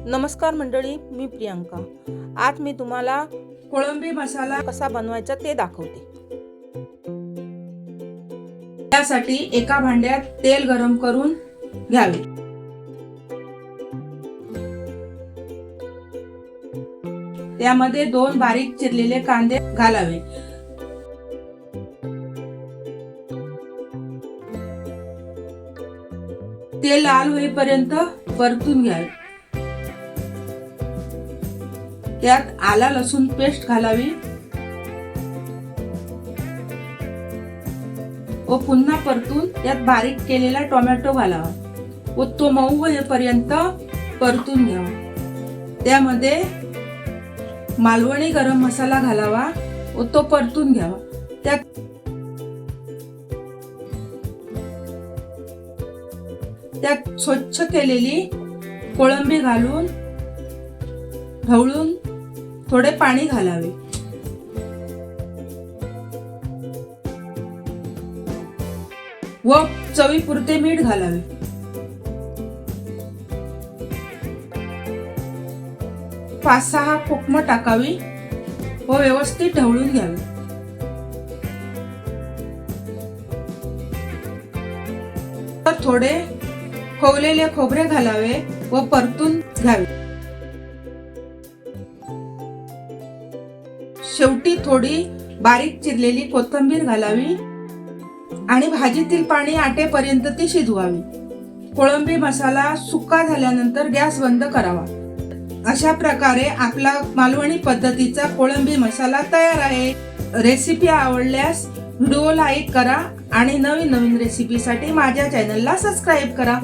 नमस्कार मंडळी, मी प्रियांका। आज मी तुम्हाला कोळंबी मसाला कसा बनवायचा ते दाखवते। त्यासाठी एका भांड्यात तेल गरम करून घ्यावे। त्यामध्ये 2 बारीक चिरलेले कांदे घालावे। तेल लाल होईपर्यंत परतून घ्यावे। त्यात आला लसूण पेस्ट घालावी व पुन्हा परतून त्यात बारीक केलेला टोमॅटो घालावा व तो मऊ होईपर्यंत परतून घ्यावा। त्यामध्ये मालवणी गरम मसाला घालावा व तो परतून घ्यावा। त्यात स्वच्छ केलेली कोळंबी घालून ढवळून थोडे पाणी घालावे व चवीपुरते मीठ घालावे। 5-6 कोकम टाकावी व व्यवस्थित ढवळून घ्यावे। तर थोडे खोवलेले खोबरे घालावे व परतून घ्यावे। शेवटी थोडी बारीक चिरलेली कोथिंबीर घालावी आणि भाजीतील पाणी आटेपर्यंत ती शिजवावी। कोळंबी मसाला सुका झाल्यानंतर गॅस बंद करावा। अशा प्रकारे आपला मालवणी पद्धतीचा कोळंबी मसाला तयार आहे। रेसिपी आवडल्यास व्हिडिओ लाईक करा आणि नवीन रेसिपीसाठी माझ्या चॅनलला सबस्क्राईब करा।